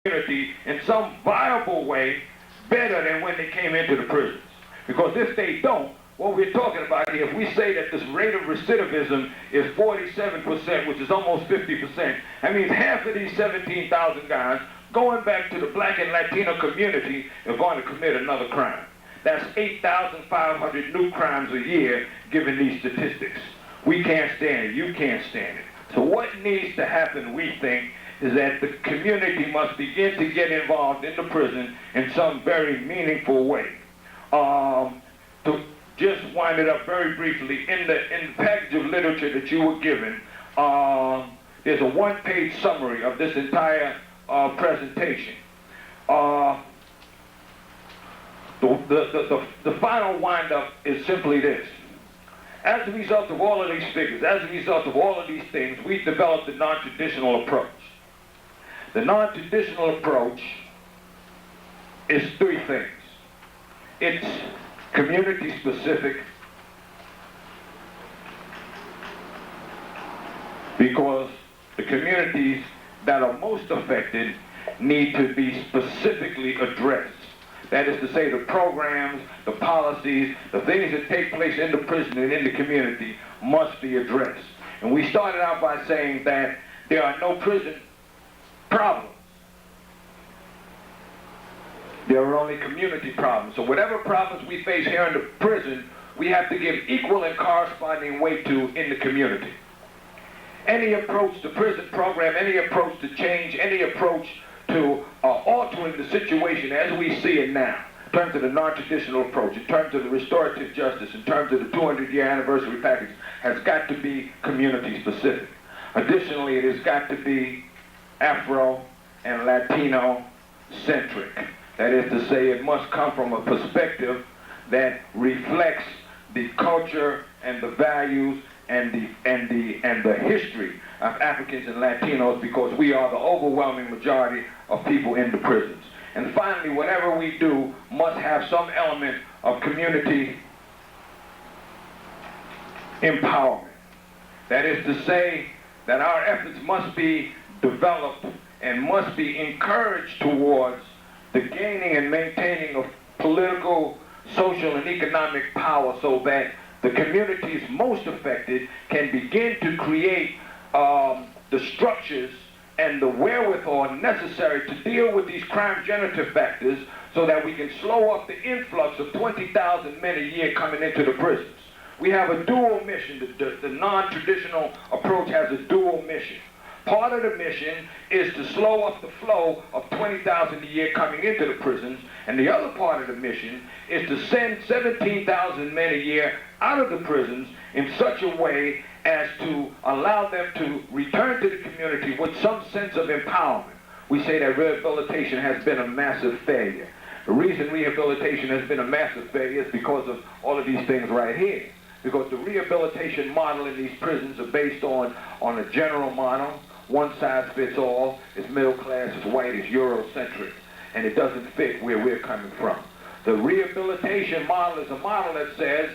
community in some viable way better than when they came into the prisons. Because if they don't, what we're talking about here, if we say that this rate of recidivism is 47%, which is almost 50%, that means half of these 17,000 guys going back to the black and Latino community are going to commit another crime. That's 8,500 new crimes a year, given these statistics. We can't stand it. You can't stand it. So what needs to happen, we think, is that the community must begin to get involved in the prison in some very meaningful way. To just wind it up very briefly, in the package of literature that you were given, there's a one-page summary of this entire presentation. The final wind-up is simply this. As a result of all of these figures, as a result of all of these things, we've developed a non-traditional approach. The non-traditional approach is three things. It's community-specific, because the communities that are most affected need to be specifically addressed. That is to say, the programs, the policies, the things that take place in the prison and in the community must be addressed. And we started out by saying that there are no prison problems. There are only community problems. So whatever problems we face here in the prison, we have to give equal and corresponding weight to in the community. Any approach to prison program, any approach to change, any approach to altering the situation as we see it now, in terms of the non-traditional approach, in terms of the restorative justice, in terms of the 200-year anniversary package, has got to be community-specific. Additionally, it has got to be Afro and Latino-centric. That is to say, it must come from a perspective that reflects the culture and the values and the history of Africans and Latinos, because we are the overwhelming majority of people in the prisons. And finally, whatever we do must have some element of community empowerment. That is to say that our efforts must be developed and must be encouraged towards the gaining and maintaining of political, social, and economic power, so that the communities most affected can begin to create the structures and the wherewithal necessary to deal with these crime-generative factors, so that we can slow up the influx of 20,000 men a year coming into the prisons. We have a dual mission. The non-traditional approach has a dual mission. Part of the mission is to slow up the flow of 20,000 a year coming into the prisons, and the other part of the mission is to send 17,000 men a year out of the prisons in such a way as to allow them to return to the community with some sense of empowerment. We say that rehabilitation has been a massive failure. The reason rehabilitation has been a massive failure is because of all of these things right here. Because the rehabilitation model in these prisons are based on a general model. One size fits all. It's middle class, it's white, it's Eurocentric, and it doesn't fit where we're coming from. The rehabilitation model is a model that says,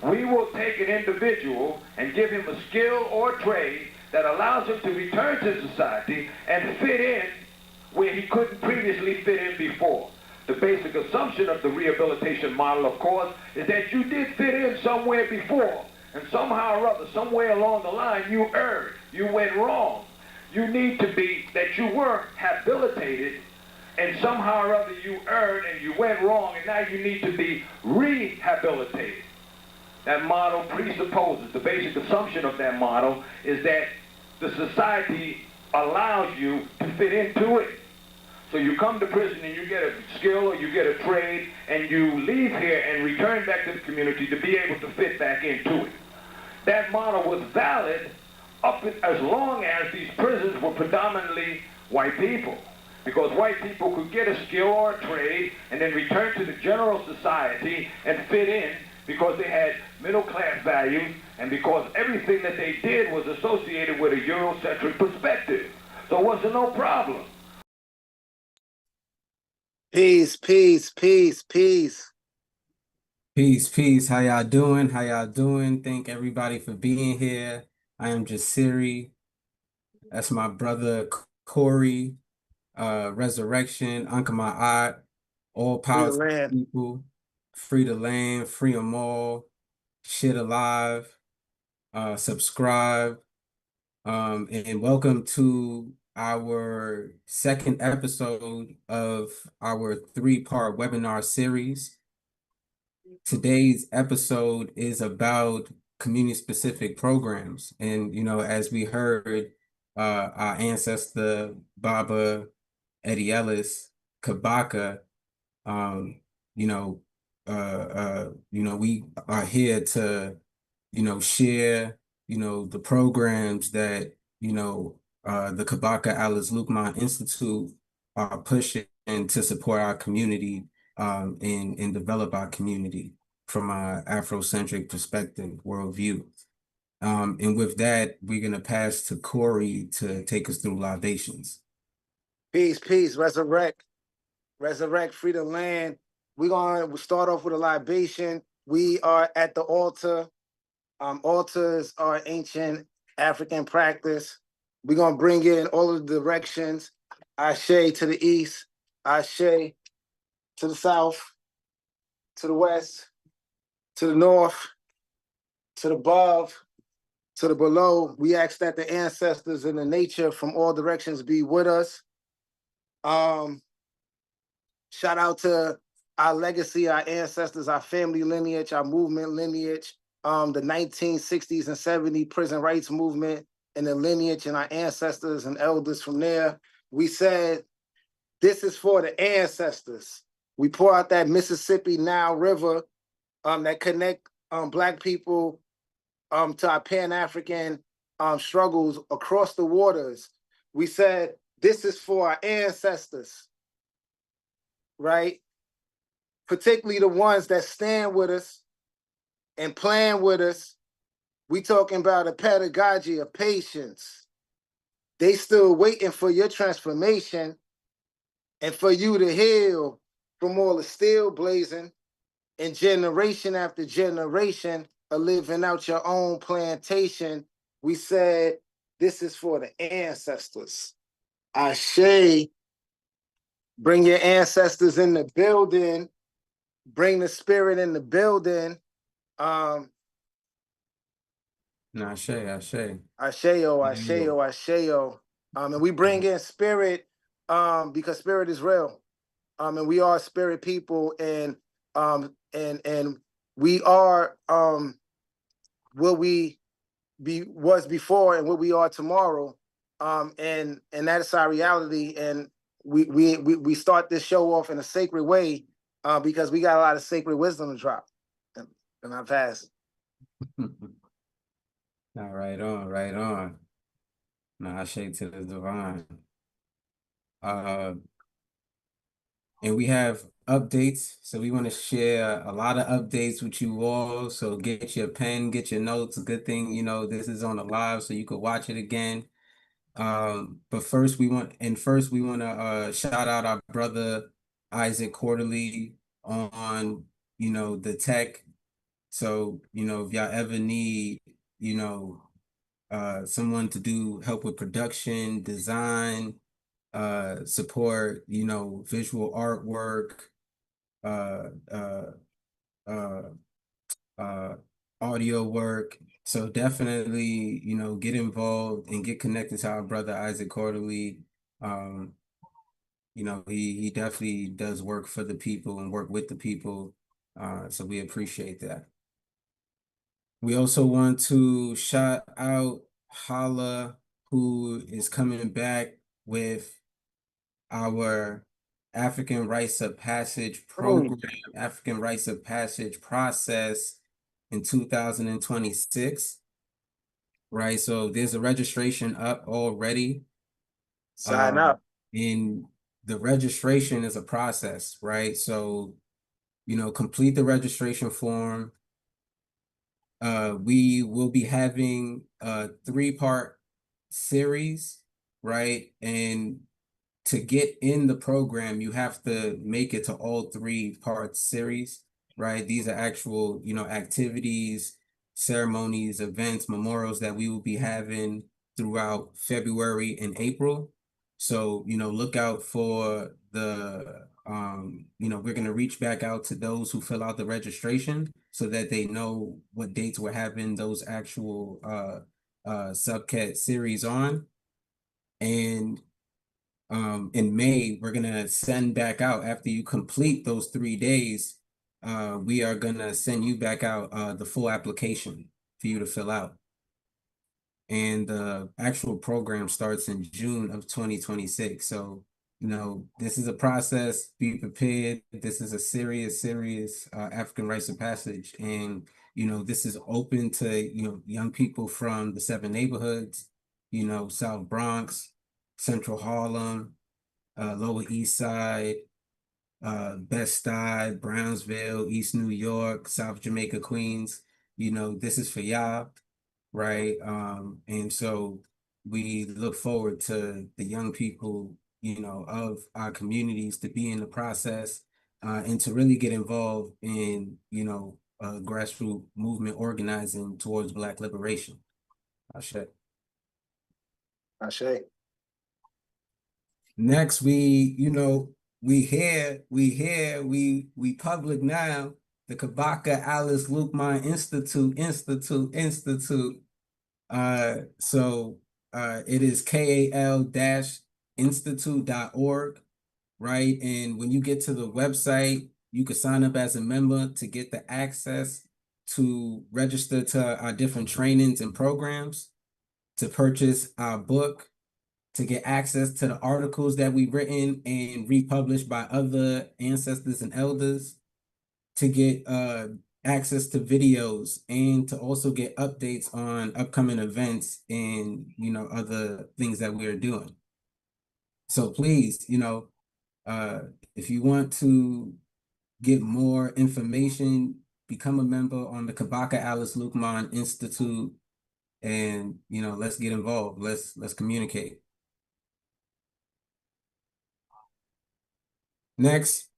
we will take an individual and give him a skill or trade that allows him to return to society and fit in where he couldn't previously fit in before. The basic assumption of the rehabilitation model, of course, is that you did fit in somewhere before, and somehow or other, somewhere along the line, you erred, you went wrong. You need to be, that you were habilitated, and somehow or other you erred and you went wrong, and now you need to be rehabilitated. That model presupposes, the basic assumption of that model is that the society allows you to fit into it. So you come to prison and you get a skill or you get a trade, and you leave here and return back to the community to be able to fit back into it. That model was valid as long as these prisons were predominantly white people. Because white people could get a skill or a trade and then return to the general society and fit in, because they had middle class values and because everything that they did was associated with a Eurocentric perspective. So it wasn't no problem. Peace, peace, peace, peace. Peace, peace. How y'all doing? How y'all doing? Thank everybody for being here. I am Jasiri. That's my brother Corey. resurrection, Ankh-Ma'at, all Free the power to land. the people, free the land, free them all, shit alive, subscribe, and welcome to our second episode of our three-part webinar series. Today's episode is about community-specific programs. And, as we heard, our ancestor, Baba Eddie Ellis, Kabaka, um, you know, we are here to, share, the programs that, the Kabaka Alice Luqmon Institute are pushing to support our community, and develop our community from an Afrocentric perspective, worldview. And with that, we're gonna pass to Corey to take us through libations. Peace, peace. Resurrect. Resurrect. Free the land. We're going to start off with a libation. We are at the altar. Altars are ancient African practice. We're going to bring in all of the directions. Ashe to the east. Ashe to the south. To the west. To the north. To the above. To the below. We ask that the ancestors and the nature from all directions be with us. Shout out to our legacy, our ancestors, our family lineage, our movement lineage, the 1960s and 70s prison rights movement and the lineage and our ancestors and elders from there. We said, this is for the ancestors. We pour out that Mississippi Nile River that connect Black people to our Pan-African struggles across the waters. We said, this is for our ancestors, right? Particularly the ones that stand with us and plan with us. We talking about a pedagogy of patience. They still waiting for your transformation and for you to heal from all the steel blazing and generation after generation of living out your own plantation. We said, this is for the ancestors. Ashe, bring your ancestors in the building. Bring the spirit in the building. Ashe, Ashe. Asheo, Asheo, Asheo. And we bring in spirit because spirit is real. And we are spirit people, and we are what we was before and what we are tomorrow. And that is our reality. And we start this show off in a sacred way because we got a lot of sacred wisdom to drop. And I pass. All right on, right on. Nah, Ashe to the divine. And we have updates, so we want to share a lot of updates with you all. So get your pen, get your notes. A good thing, this is on the live, so you could watch it again. But first we want to shout out our brother Isaac Quarterly on, the tech. So, if y'all ever need, someone to do help with production, design, support, visual artwork, uh, uh, uh, uh, audio work. So definitely, get involved and get connected to our brother Isaac Quarterly. Um, he definitely does work for the people and work with the people. So we appreciate that. We also want to shout out H.O.L.L.A, who is coming back with our African Rites of Passage program, African Rites of Passage process in 2026, right? So there's a registration up already. Sign up. And the registration is a process, right? So, complete the registration form. We will be having a three-part series, right? And to get in the program, you have to make it to all three-part series, right? These are actual, activities, ceremonies, events, memorials that we will be having throughout February and April. So, look out for the, we're going to reach back out to those who fill out the registration so that they know what dates we're having those actual subcat series on. And in May, we're going to send back out after you complete those 3 days. We are going to send you back out the full application for you to fill out. And the actual program starts in June of 2026. So, this is a process. Be prepared. This is a serious, serious African rites of passage. And, this is open to, young people from the 7 neighborhoods, South Bronx, Central Harlem, Lower East Side, Bed-Stuy, Brownsville, East New York, South Jamaica, Queens. This is for y'all, right? And so we look forward to the young people, of our communities to be in the process and to really get involved in, grassroots movement organizing towards Black liberation. Ashe. Ashe. Next, we public now, the Kabaka Alice Luqmon Institute. So it is KAL-Institute.org, right? And when you get to the website, you can sign up as a member to get the access to register to our different trainings and programs, to purchase our book, to get access to the articles that we've written and republished by other ancestors and elders, to get access to videos, and to also get updates on upcoming events and other things that we are doing. So please, if you want to get more information, become a member on the Kabaka Alice Luqmon Institute, and let's get involved. Let's communicate. Next,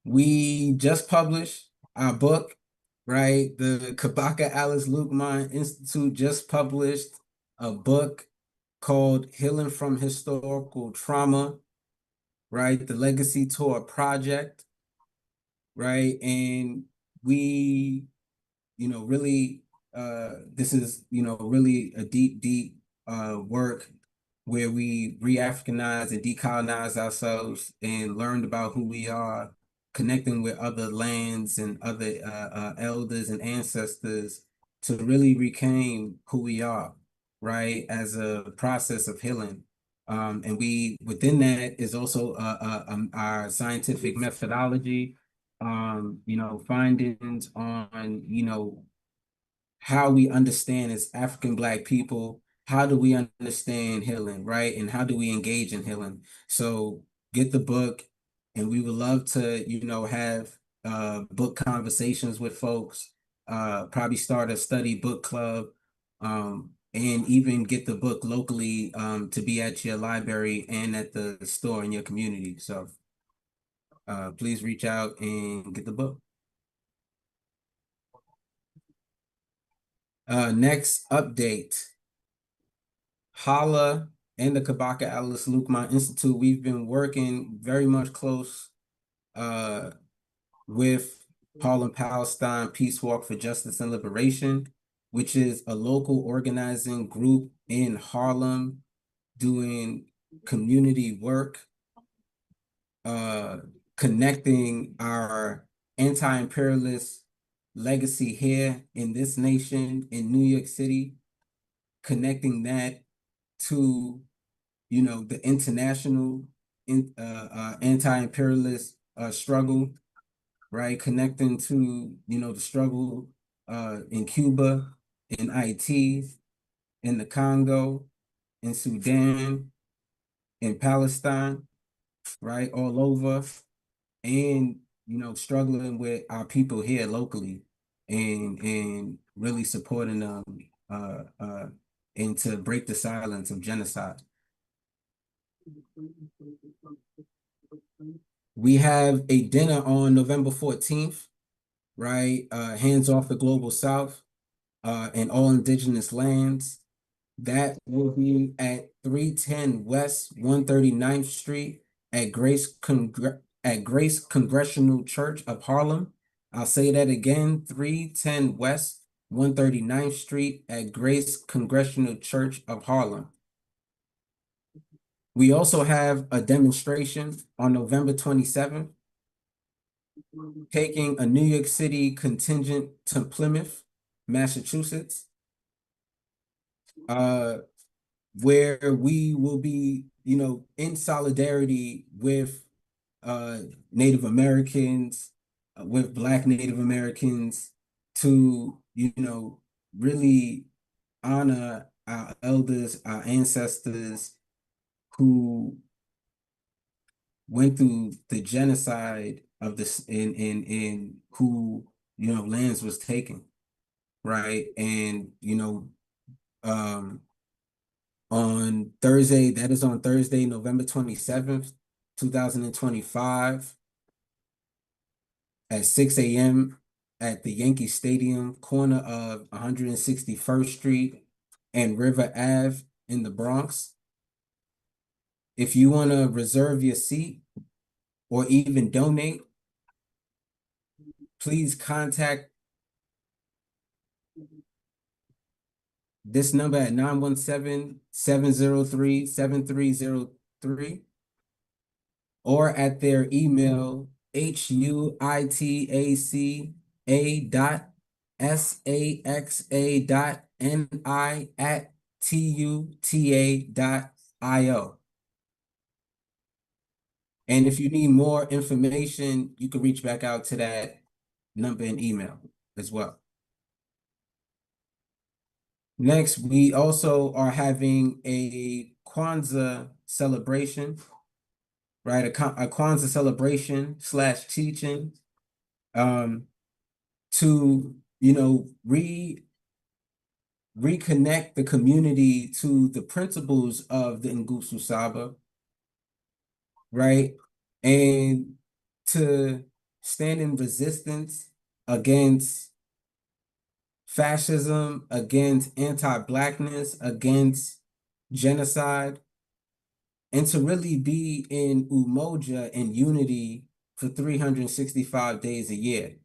we just published our book, right? The Kabaka Alice Luqmon Institute just published a book called Healing from Historical Trauma, right? The Legacy Tour Project, right? And we, really, this is, really a deep work where we re-Africanize and decolonize ourselves and learned about who we are, connecting with other lands and other elders and ancestors to really reclaim who we are, right, as a process of healing. And within that is also our scientific methodology, findings on, how we understand as African Black people, how do we understand healing, right? And how do we engage in healing? So get the book, and we would love to, have book conversations with folks, probably start a study book club, and even get the book locally to be at your library and at the store in your community. So please reach out and get the book. Next update. H.O.L.L.A and the Kabaka Alice Luqmon Institute, we've been working very much close with Harlem Palestine Peace Walk for Justice and Liberation, which is a local organizing group in Harlem doing community work, connecting our anti-imperialist legacy here in this nation, in New York City, connecting that to the international anti-imperialist struggle, right? Connecting to the struggle in Cuba, in IT, in the Congo, in Sudan, in Palestine, right? All over, and struggling with our people here locally, and really supporting them and to break the silence of genocide. We have a dinner on November 14th, right? Hands off the Global South and all indigenous lands. That will be at 310 West 139th Street at Grace Congressional Church of Harlem. I'll say that again, 310 West 139th Street at Grace Congressional Church of Harlem. We also have a demonstration on November 27th, taking a New York City contingent to Plymouth, Massachusetts, where we will be, in solidarity with Native Americans, with Black Native Americans, to, really honor our elders, our ancestors who went through the genocide of this in who, lands was taken, right? And, on Thursday, that is on Thursday, November 27th, 2025, at 6 a.m. at the Yankee Stadium, corner of 161st Street and River Ave in the Bronx. If you want to reserve your seat or even donate, please contact this number at 917-703-7303 or at their email, huitaca.saxa.ni@tuta.io. And if you need more information, you can reach back out to that number and email as well. Next, we also are having a Kwanzaa celebration, right? A Kwanzaa celebration / teaching, to, reconnect the community to the principles of the Ngusu Saba, right? And to stand in resistance against fascism, against anti-Blackness, against genocide, and to really be in umoja and unity for 365 days a year.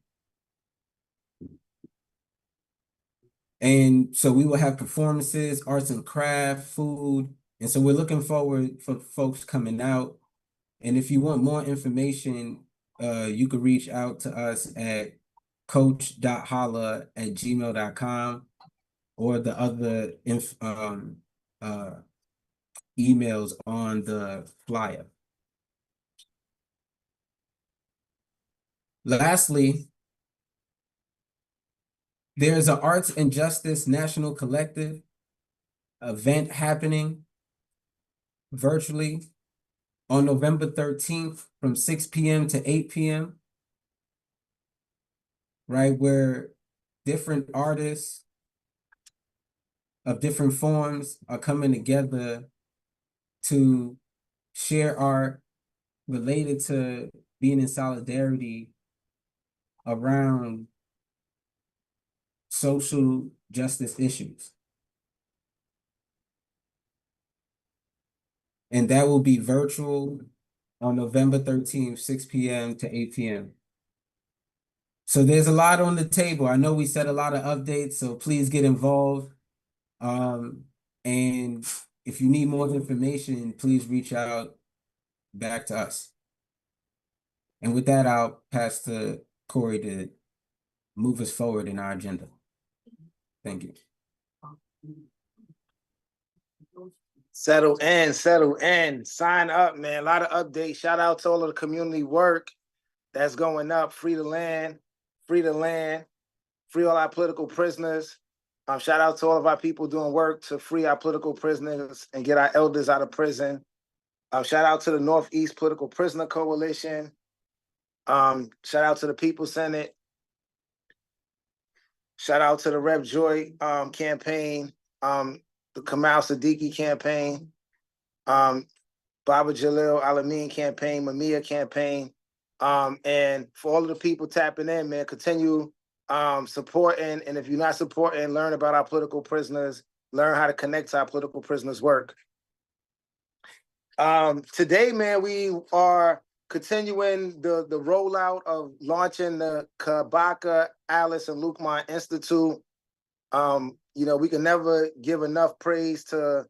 And so we will have performances, arts and craft, food. And so we're looking forward for folks coming out. And if you want more information, you can reach out to us at coach.holla@gmail.com or the other emails on the flyer. Lastly, there's an Arts and Justice National Collective event happening virtually on November 13th from 6 p.m. to 8 p.m., right? Where different artists of different forms are coming together to share art related to being in solidarity around social justice issues. And that will be virtual on November 13th, 6 p.m. to 8 p.m. So there's a lot on the table. I know we said a lot of updates, so please get involved. And if you need more information, please reach out back to us. And with that, I'll pass to Corey to move us forward in our agenda. Thank you. Settle in, sign up, man. A lot of updates. Shout out to all of the community work that's going up. Free the land, free all our political prisoners. Shout out to all of our people doing work to free our political prisoners and get our elders out of prison. Shout out to the Northeast Political Prisoner Coalition. Shout out to the People's Senate. Shout out to the Rev Joy campaign, the Kamal Siddiqui campaign, Baba Jalil Alameen campaign, Mamiya campaign. And for all of the people tapping in, man, continue supporting. And if you're not supporting, learn about our political prisoners learn how to connect to our political prisoners' work. Today, man, we are continuing the rollout of launching the Kabaka, Alice, and Luqmon Institute. You know, we can never give enough praise to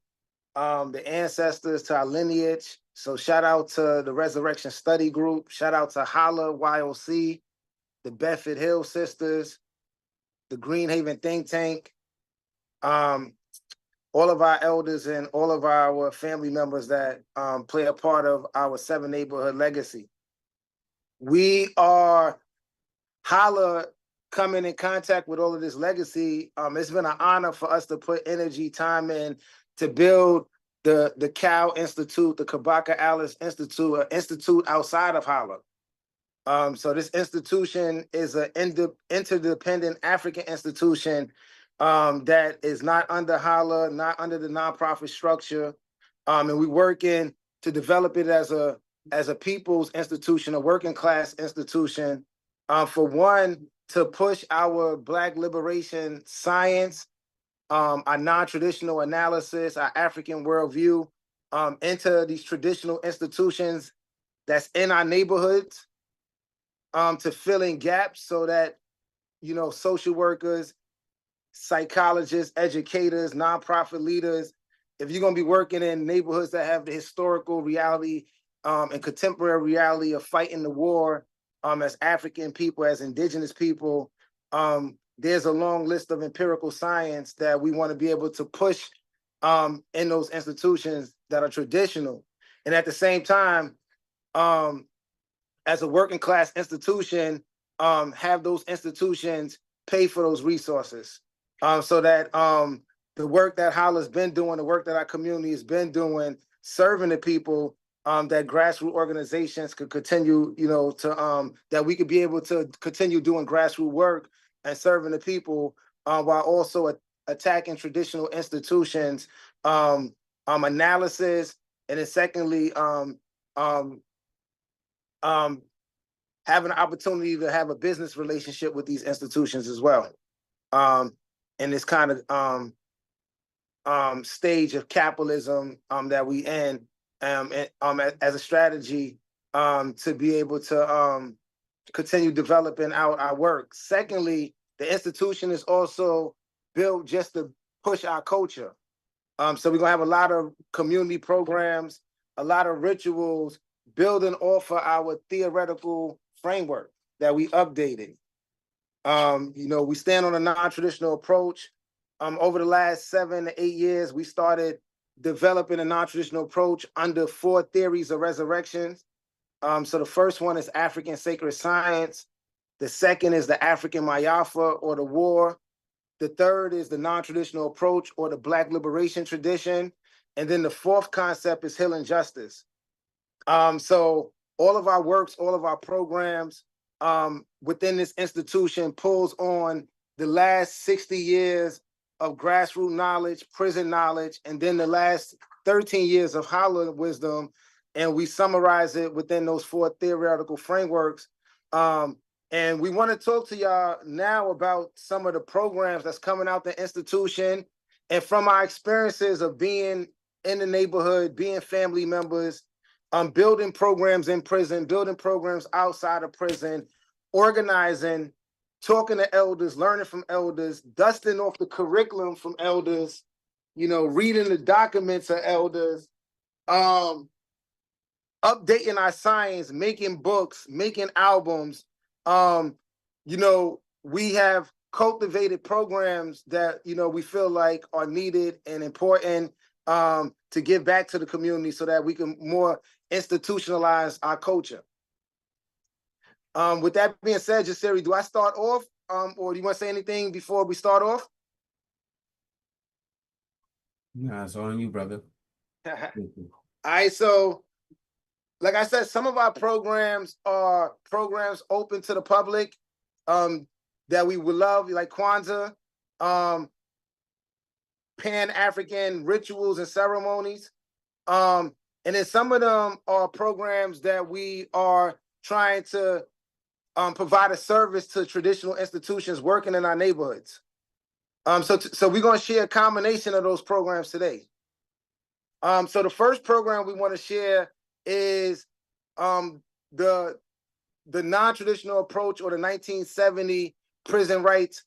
the ancestors, to our lineage. So shout out to the Resurrection Study Group. Shout out to H.O.L.L.A, YOC, the Bedford Hill Sisters, the Greenhaven Think Tank, all of our elders and all of our family members that play a part of our 7 neighborhood legacy. We are H.O.L.L.A coming in contact with all of this legacy. It's been an honor for us to put energy, time in to build the K.A.L Institute, the Kabaka Alice Institute, an institute outside of H.O.L.L A. So this institution is an interdependent African institution that is not under H.O.L.L A, not under the nonprofit structure. And we're working to develop it as a people's institution, a working class institution. For one, to push our Black liberation science, our non-traditional analysis, our African worldview into these traditional institutions that's in our neighborhoods, to fill in gaps so that, you know, social workers, psychologists, educators, nonprofit leaders, if you're going to be working in neighborhoods that have the historical reality and contemporary reality of fighting the war as African people, as indigenous people, there's a long list of empirical science that we want to be able to push in those institutions that are traditional. And at the same time, as a working class institution, have those institutions pay for those resources so that the work that H.O.L.L.A's been doing, the work that our community has been doing, serving the people, that grassroots organizations could continue, you know, to that we could be able to continue doing grassroots work and serving the people while also attacking traditional institutions, analysis, and then secondly, having an opportunity to have a business relationship with these institutions as well. In this kind of stage of capitalism that we in, as a strategy to be able to continue developing out our work. Secondly, the institution is also built just to push our culture. So we're gonna have a lot of community programs, a lot of rituals, building off of our theoretical framework that we updated. You know, we stand on a non-traditional approach. Over the last 7 to 8 years, we started developing a non-traditional approach under 4 theories of resurrections. So the first one is African sacred science. The second is the African Mayafa or the war. The third is the non-traditional approach or the Black liberation tradition. And then the fourth concept is healing justice. So all of our works, all of our programs within this institution pulls on the last 60 years of grassroots knowledge, prison knowledge, and then the last 13 years of H.O.L.L.A wisdom, and we summarize it within those 4 theoretical frameworks. And we want to talk to y'all now about some of the programs that's coming out the institution, and from our experiences of being in the neighborhood, being family members, building programs in prison, building programs outside of prison, organizing, talking to elders, learning from elders, dusting off the curriculum from elders, you know, reading the documents of elders, updating our science, making books, making albums. You know, we have cultivated programs that, you know, we feel like are needed and important to give back to the community so that we can more institutionalize our culture. With that being said, Jasiri, do I start off or do you want to say anything before we start off? Nah, it's on you, brother. All right, so like I said, some of our programs are programs open to the public that we would love, like Kwanzaa, Pan-African rituals and ceremonies. And then some of them are programs that we are trying to provide a service to traditional institutions working in our neighborhoods. So we're gonna share a combination of those programs today. So the first program we want to share is the non-traditional approach, or the 1970 prison rights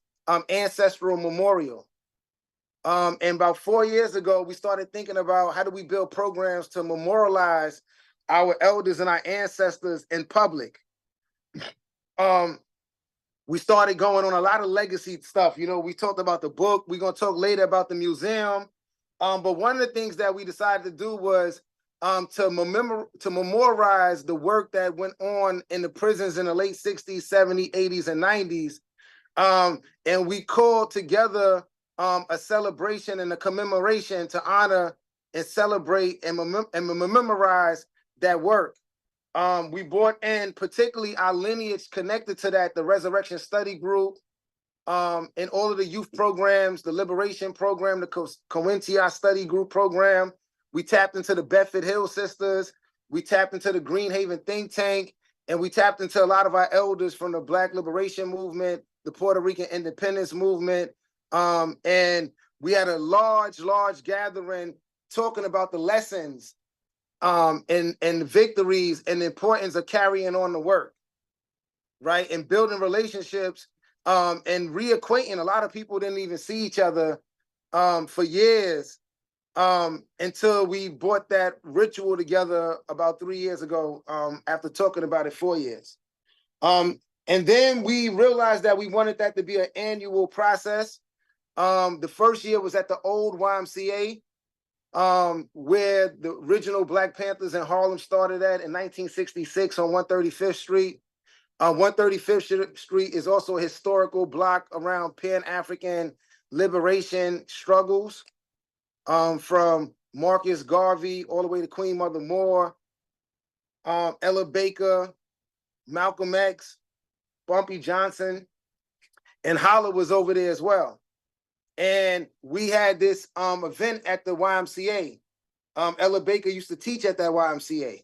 ancestral memorial. And about 4 years ago, we started thinking about how do we build programs to memorialize our elders and our ancestors in public. We started going on a lot of legacy stuff. You know, we talked about the book. We're going to talk later about the museum. But one of the things that we decided to do was to memorialize the work that went on in the prisons in the late 60s, 70s, 80s, and 90s. And we called together a celebration and a commemoration to honor and celebrate and memorialize that work. We brought in particularly our lineage connected to that, the Resurrection Study Group, and all of the youth programs, the Liberation Program, the Cointia Study Group program. We tapped into the Bedford Hill Sisters. We tapped into the Green Haven Think Tank, and we tapped into a lot of our elders from the Black Liberation Movement, the Puerto Rican Independence Movement. And we had a large gathering talking about the lessons and victories and the importance of carrying on the work, right? And building relationships and reacquainting. A lot of people didn't even see each other for years until we brought that ritual together about 3 years ago after talking about it 4 years. And then we realized that we wanted that to be an annual process. The first year was at the old YMCA, where the original Black Panthers in Harlem started at in 1966 on 135th Street. 135th Street is also a historical block around Pan-African liberation struggles, from Marcus Garvey all the way to Queen Mother Moore, Ella Baker, Malcolm X, Bumpy Johnson, and H.O.L.L.A was over there as well. And we had this event at the YMCA. Ella Baker used to teach at that YMCA.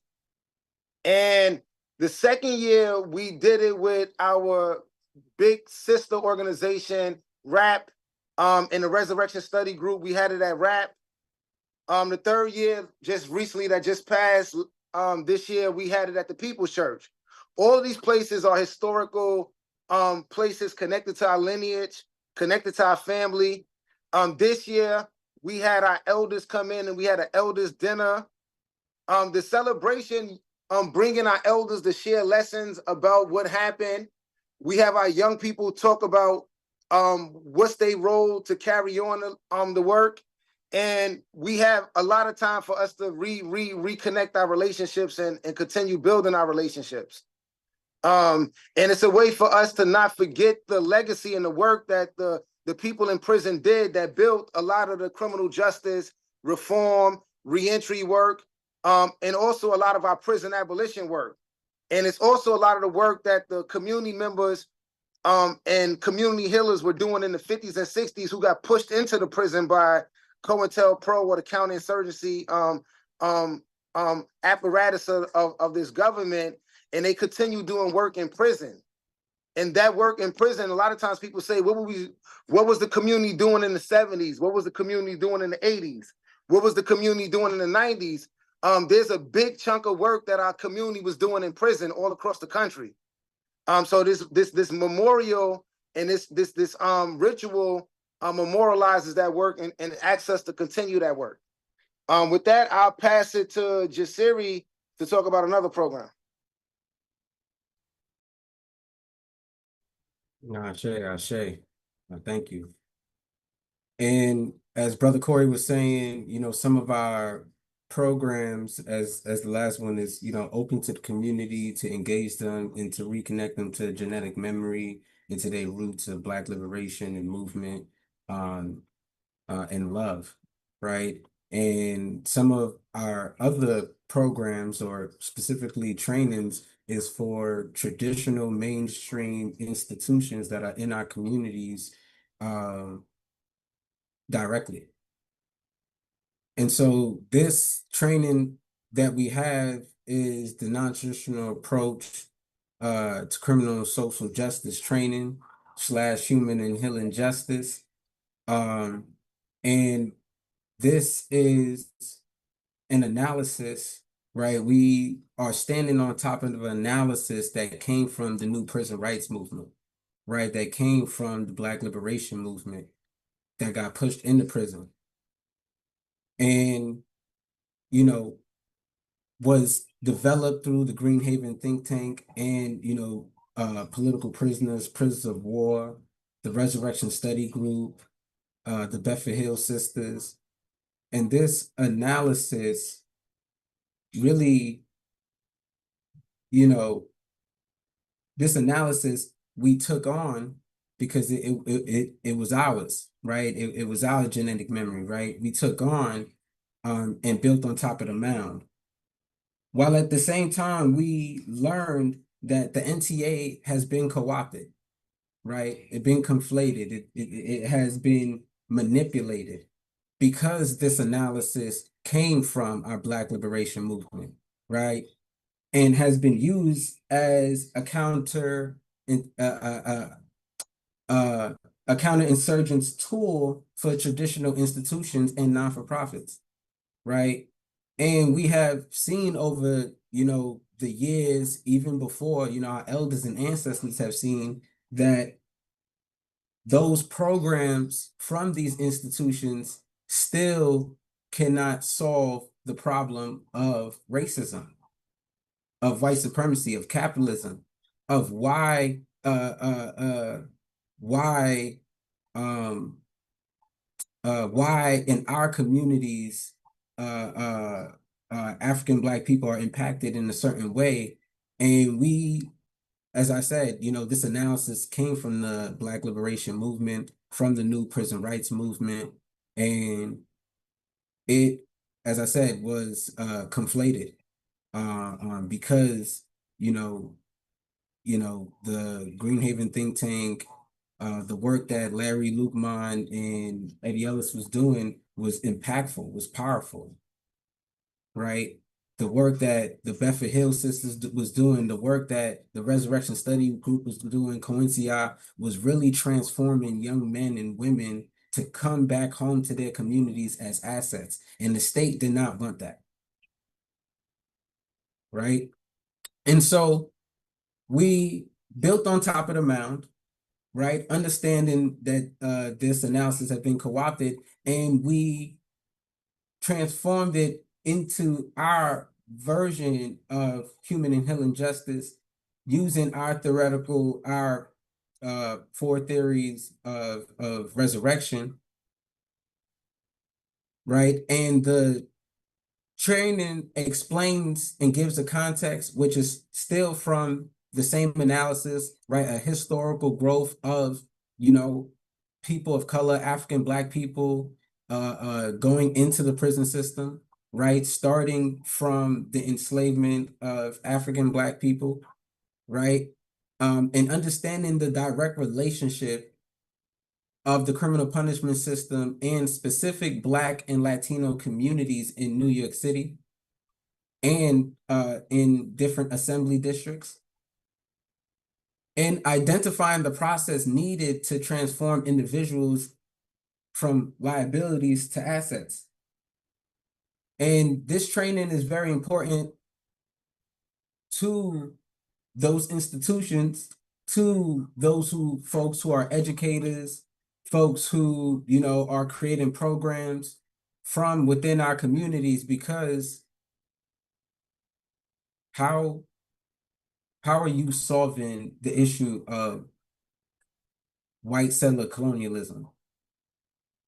And the second year, we did it with our big sister organization, RAP, in the Resurrection Study Group. We had it at RAP. The third year, just recently, that just passed, this year, we had it at the People's Church. All of these places are historical places connected to our lineage, connected to our family. This year, we had our elders come in and we had an elders dinner. The celebration, bringing our elders to share lessons about what happened. We have our young people talk about what's their role to carry on the work. And we have a lot of time for us to reconnect our relationships and continue building our relationships. And it's a way for us to not forget the legacy and the work that the people in prison did that built a lot of the criminal justice reform, reentry work, and also a lot of our prison abolition work. And it's also a lot of the work that the community members and community healers were doing in the 50s and 60s who got pushed into the prison by COINTELPRO or the counterinsurgency apparatus of this government, and they continue doing work in prison. And that work in prison, a lot of times people say, what was the community doing in the 70s? What was the community doing in the 80s? What was the community doing in the 90s? There's a big chunk of work that our community was doing in prison all across the country. So this memorial and this ritual memorializes that work and asks us to continue that work. With that, I'll pass it to Jasiri to talk about another program. Ashe. Thank you. And as Brother Corey was saying, you know, some of our programs, as the last one is, you know, open to the community, to engage them and to reconnect them to genetic memory and to their roots of Black liberation and movement, and love, right? And some of our other programs, or specifically trainings, is for traditional mainstream institutions that are in our communities directly. And so this training that we have is the non-traditional approach to criminal and social justice training / human and healing justice. And this is an analysis, right? We are standing on top of an analysis that came from the new prison rights movement, right? That came from the Black liberation movement that got pushed into prison. And, you know, was developed through the Green Haven think tank and, political prisoners, prisoners of war, the Resurrection Study Group, the Bedford Hill Sisters. And this analysis really, you know, this analysis we took on because it was ours, right? It was our genetic memory, right? We took on and built on top of the mound. While at the same time, we learned that the NTA has been co-opted, right? It's been conflated. It has been manipulated because this analysis came from our Black liberation movement, right? And has been used as in, a counterinsurgent's tool for traditional institutions and non-for-profits, right? And we have seen over, the years, even before, our elders and ancestors have seen that those programs from these institutions still cannot solve the problem of racism, of white supremacy, of capitalism, of why um why in our communities African Black people are impacted in a certain way. And we, as I said, this analysis came from the Black liberation movement, from the new prison rights movement, and it, as I said, was conflated because you know the Greenhaven think tank, the work that Larry Luqmon and Eddie Ellis was doing was impactful, was powerful, right? The work that the Bedford Hill Sisters was doing, the work that the Resurrection Study Group was doing, Coincia, was really transforming young men and women to come back home to their communities as assets. And the state did not want that, right? And so we built on top of the mound, right? Understanding that this analysis has been co-opted, and we transformed it into our version of human and healing justice using our four theories of resurrection, right? And the training explains and gives a context, which is still from the same analysis, right? A historical growth of, people of color, African Black people, going into the prison system, right? Starting from the enslavement of African Black people, right? And understanding the direct relationship of the criminal punishment system and specific Black and Latino communities in New York City and in different assembly districts, and identifying the process needed to transform individuals from liabilities to assets. And this training is very important to those institutions, to those folks who are educators, folks who, are creating programs from within our communities, because how are you solving the issue of white settler colonialism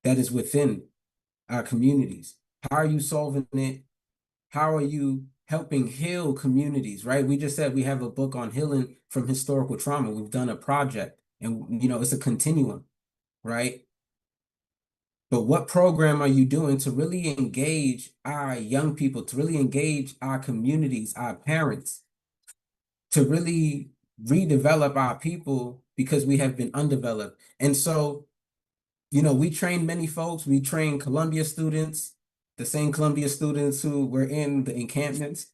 that is within our communities? How are you solving it? How are you helping heal communities, right? We just said we have a book on healing from historical trauma. We've done a project, and it's a continuum, right? But what program are you doing to really engage our young people, to really engage our communities, our parents, to really redevelop our people, because we have been undeveloped? And so, we train many folks. We train Columbia students, the same Columbia students who were in the encampments,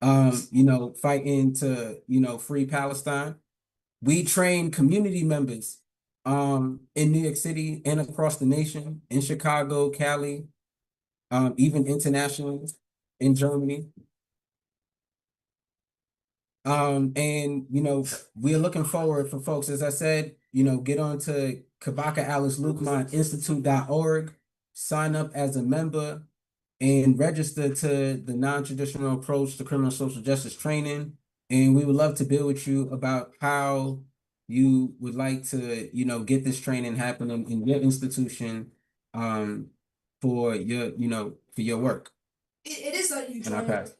fighting to, free Palestine. We train community members in New York City and across the nation, in Chicago, Cali, even internationally, in Germany. And we're looking forward for folks, as I said, get on to Kabaka Luqmon Institute.org, sign up as a member, and register to the non-traditional approach to criminal social justice training. And we would love to build with you about how you would like to, get this training happening in your institution, for your work. It is like you And I pass.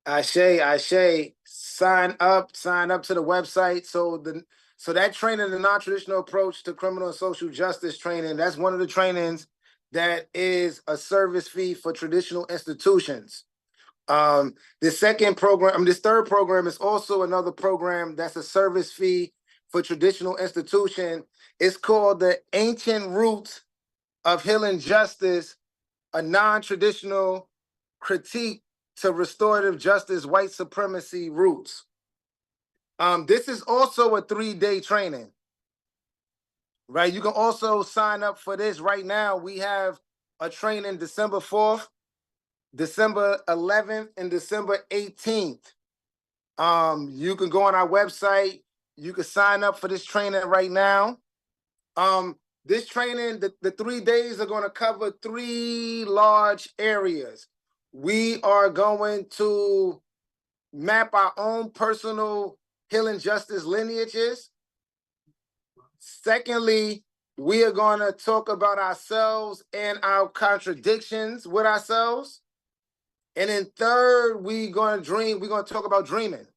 Ashe, sign up to the website. So that training, the non-traditional approach to criminal and social justice training, that's one of the trainings that is a service fee for traditional institutions. This third program is also another program that's a service fee for traditional institution. It's called the Ancient Roots of Healing Justice, a non-traditional critique to restorative justice, white supremacy roots. This is also a 3-day training, right? You can also sign up for this right now. We have a training December 4th, December 11th, and December 18th. You can go on our website. You can sign up for this training right now. This training, the 3 days are going to cover 3 large areas. We are going to map our own personal healing justice lineages. Secondly, we are going to talk about ourselves and our contradictions with ourselves. And then third, we're going to talk about dreaming,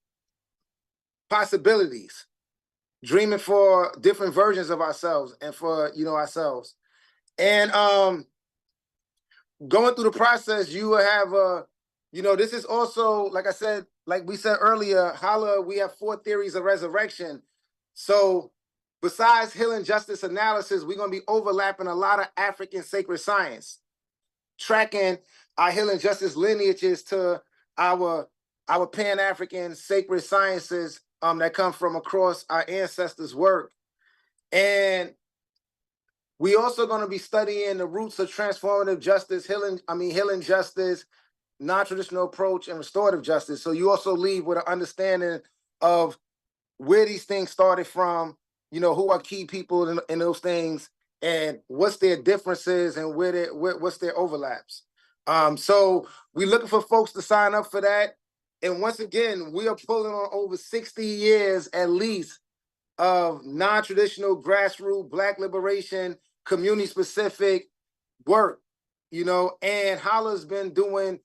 possibilities, dreaming for different versions of ourselves and for, ourselves. And going through the process, you will have this is also, like I said, like we said earlier, H.O.L.L.A, we have 4 theories of resurrection. So besides healing justice analysis, we're going to be overlapping a lot of African sacred science, tracking our healing justice lineages to our Pan-African sacred sciences that come from across our ancestors' work. And we also going to be studying the roots of transformative justice, healing justice, non-traditional approach, and restorative justice. So you also leave with an understanding of where these things started from, who are key people in those things, and what's their differences and what's their overlaps. So we're looking for folks to sign up for that. And once again, we are pulling on over 60 years at least of non-traditional grassroots Black liberation, community-specific work, and H.O.L.L.A's been doing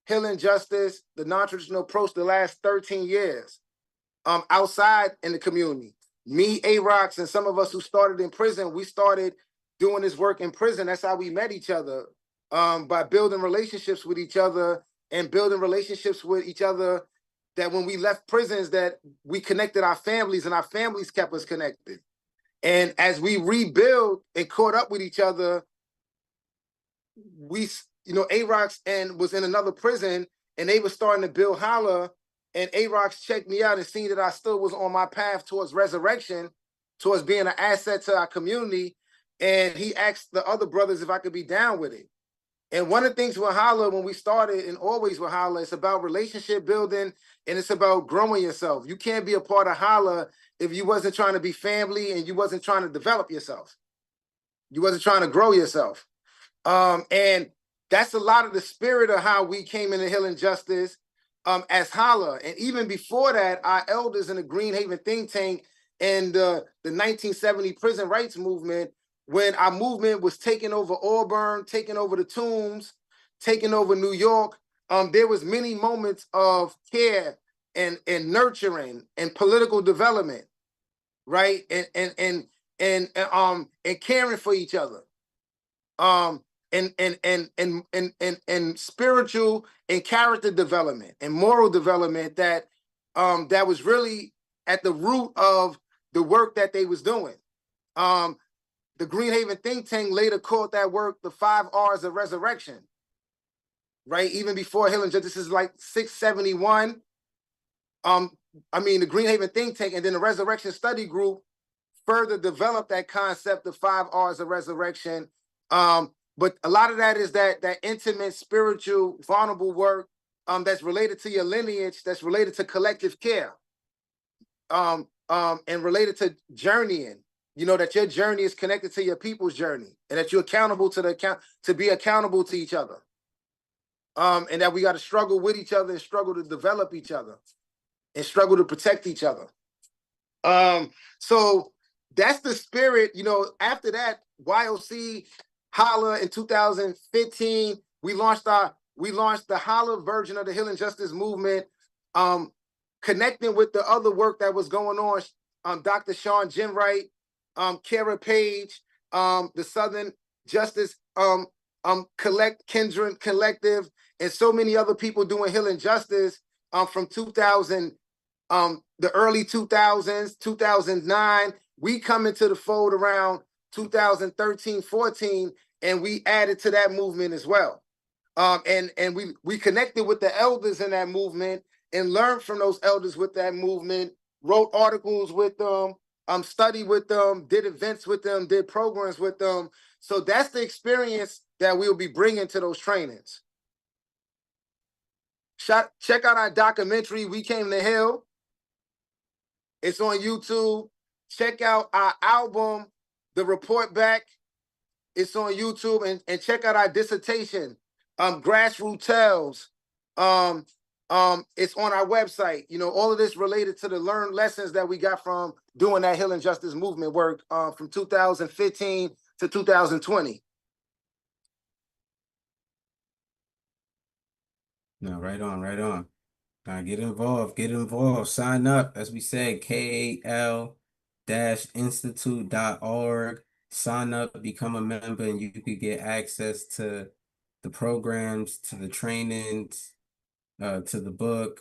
healing justice, the non-traditional approach, the last 13 years outside in the community. Me, A-Rocks, and some of us who started in prison, we started doing this work in prison. That's how we met each other, by building relationships with each other and building relationships with each other that when we left prisons, that we connected our families and our families kept us connected. And as we rebuild and caught up with each other, we, A-Rocks and was in another prison and they were starting to build H.O.L.L.A, and A-Rocks checked me out and seen that I still was on my path towards resurrection, towards being an asset to our community. And he asked the other brothers if I could be down with it. And one of the things with H.O.L.L.A, when we started, and always with H.O.L.L.A, it's about relationship building and it's about growing yourself. You can't be a part of H.O.L.L.A if you wasn't trying to be family and you wasn't trying to develop yourself. You wasn't trying to grow yourself. And that's a lot of the spirit of how we came into healing justice as H.O.L.L.A. And even before that, our elders in the Green Haven think tank and the 1970 prison rights movement, when our movement was taking over Auburn, taking over the Tombs, taking over New York, there was many moments of care and nurturing and political development, right? And caring for each other. And spiritual and character development and moral development that that was really at the root of the work that they was doing. The Green Haven think tank later called that work the 5 R's of resurrection, right? Even before healing justice, this is like 671. The Green Haven think tank and then the resurrection study group further develop that concept of 5 R's of resurrection. But a lot of that is that intimate, spiritual, vulnerable work that's related to your lineage, that's related to collective care, and related to journeying. You know, that your journey is connected to your people's journey, and that you're accountable to be accountable to each other. And that we got to struggle with each other and struggle to develop each other and struggle to protect each other. So that's the spirit. You know, after that, YOC, H.O.L.L.A in 2015, we launched the H.O.L.L.A version of the Healing Justice Movement, connecting with the other work that was going on. Dr. Sean Jenwright, Kara Page, the Southern Justice Kindred Collective, and so many other people doing healing justice from 2000, the early 2000s, 2009. We come into the fold around 2013, 14, and we added to that movement as well. And we connected with the elders in that movement and learned from those elders with that movement, wrote articles with them, studied with them, did events with them, did programs with them. So that's the experience that we'll be bringing to those trainings. Check out our documentary, We Came to Heal. It's on YouTube. Check out our album, The Report Back. It's on YouTube. And check out our dissertation, Grassroots Tales. It's on our website. You know, all of this related to the learned lessons that we got from doing that healing justice movement work from 2015 to 2020. No, right on, right on. Get involved, sign up. As we said, KAL-Institute.org. Sign up, become a member, and you could get access to the programs, to the trainings, to the book,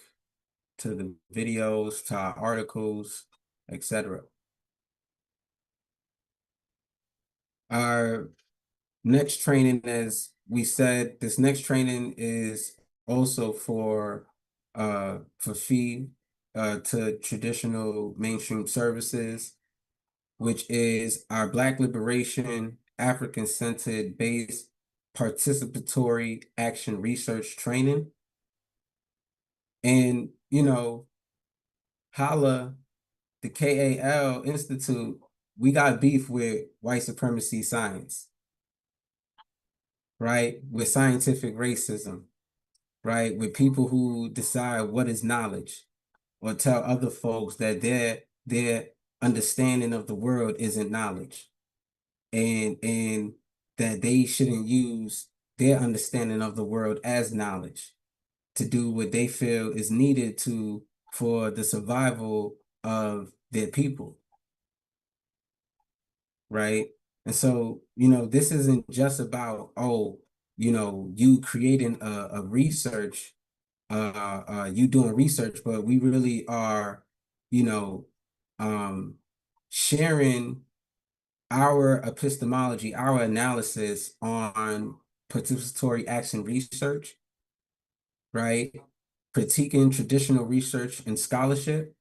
to the videos, to our articles, etc. Our next training, as we said, this next training is also for fee to traditional mainstream services, which is our Black Liberation, African-centered based participatory action research training. And, you know, H.O.L.L.A, the K.A.L Institute, we got beef with white supremacy science, right? With scientific racism, right? With people who decide what is knowledge, or tell other folks that their understanding of the world isn't knowledge, and that they shouldn't use their understanding of the world as knowledge to do what they feel is needed for the survival of their people, right? And so, you know, this isn't just about, oh, you know, you creating a research, you doing research, but we really are, you know, sharing our epistemology, our analysis on participatory action research, right? Critiquing traditional research and scholarship,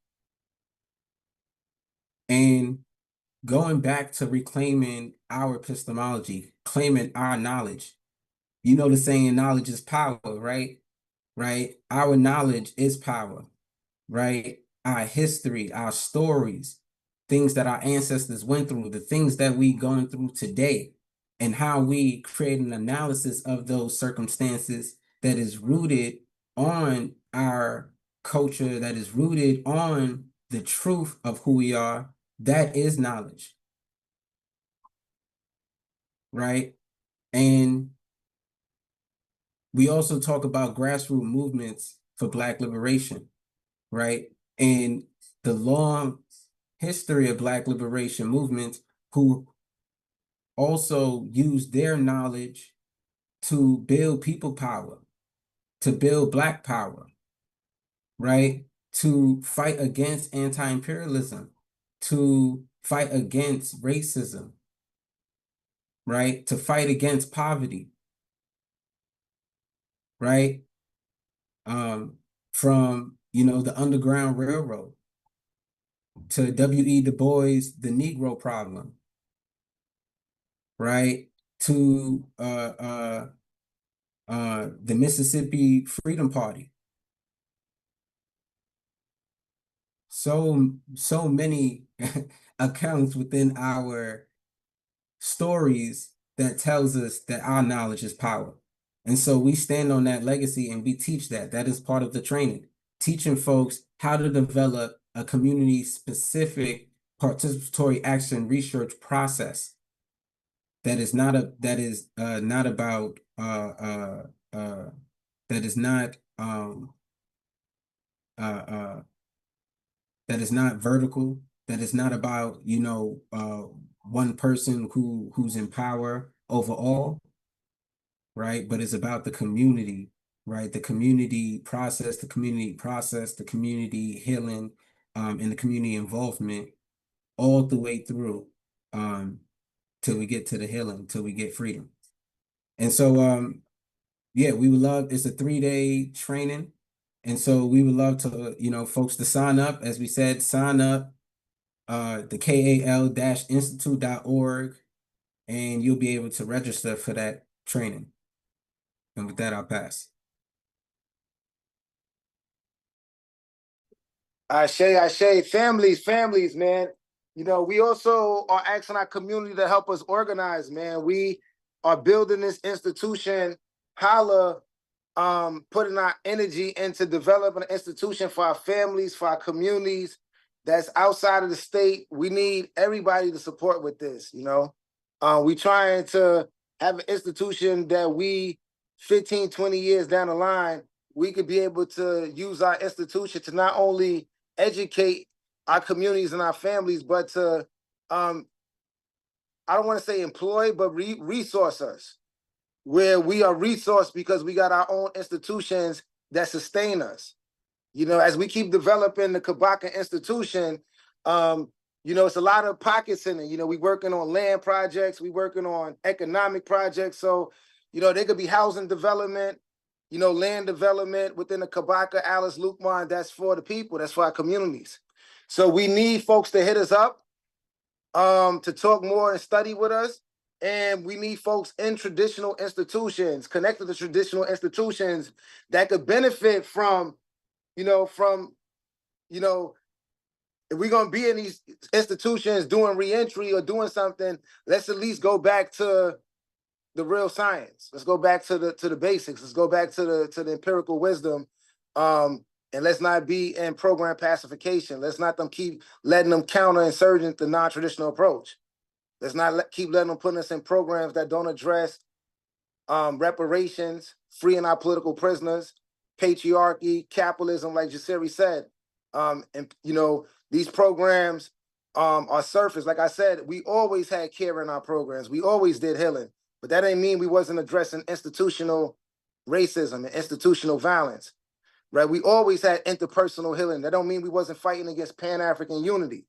and going back to reclaiming our epistemology, claiming our knowledge. You know the saying, knowledge is power, right? Right? Our knowledge is power, right? Our history, our stories, things that our ancestors went through, the things that we going through today, and how we create an analysis of those circumstances that is rooted on our culture, that is rooted on the truth of who we are. That is knowledge, right? And we also talk about grassroots movements for Black liberation, right? And the long history of Black liberation movements who also use their knowledge to build people power, to build Black power, right? To fight against anti-imperialism, to fight against racism, right? To fight against poverty, right? From, you know, the Underground Railroad, to W.E. Du Bois, the Negro problem, right? To the Mississippi Freedom Party. So many accounts within our stories that tells us that our knowledge is power. And so we stand on that legacy and we teach that. That is part of the training, teaching folks how to develop a community specific participatory action research process that is not not about that is not uh, uh, that is not vertical, that is not about, one person who's in power overall, right? But it's about the community, right? The community process, the community healing, and the community involvement all the way through, till we get to the healing, till we get freedom. And so, yeah, we would love, it's a 3-day training. And so we would love to, folks to sign up. As we said, sign up, the KAL-Institute.org, and you'll be able to register for that training. And with that, I'll pass. Ashe, families, man. We also are asking our community to help us organize, man. We are building this institution, H.O.L.L.A, putting our energy into developing an institution for our families, for our communities that's outside of the state. We need everybody to support with this, we trying to have an institution that we 15, 20 years down the line, we could be able to use our institution to not only educate our communities and our families, but to, I don't want to say employ, but resource us, where we are resourced because we got our own institutions that sustain us. As we keep developing the Kabaka institution, it's a lot of pockets in it. We working on land projects, we working on economic projects. So, there could be housing development, land development within the Kabaka, Alice, Luqmon. That's for the people, that's for our communities. So we need folks to hit us up, to talk more and study with us. And we need folks in traditional institutions, connected to traditional institutions that could benefit from, if we're going to be in these institutions doing reentry or doing something, let's at least go back to the real science. Let's go back to the basics. Let's go back to the empirical wisdom. And let's not be in program pacification. Let's not keep letting them counterinsurgent the non-traditional approach. Let's not keep letting them put us in programs that don't address reparations, freeing our political prisoners, patriarchy, capitalism, like Jasiri said. And these programs are surface. Like I said, we always had care in our programs. We always did healing, but that ain't mean we wasn't addressing institutional racism and institutional violence, right? We always had interpersonal healing. That don't mean we wasn't fighting against Pan-African unity,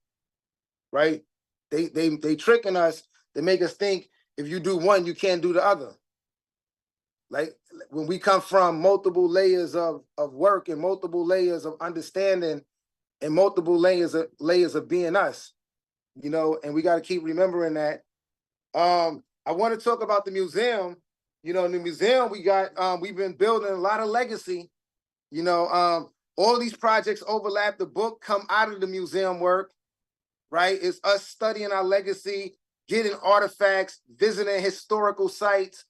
right? They tricking us. They make us think if you do one, you can't do the other. Like when we come from multiple layers of work and multiple layers of understanding and multiple layers of being us, and we got to keep remembering that. I want to talk about the museum. In the museum, we've been building a lot of legacy. All these projects overlap. The book come out of the museum work, right? It's us studying our legacy, getting artifacts, visiting historical sites,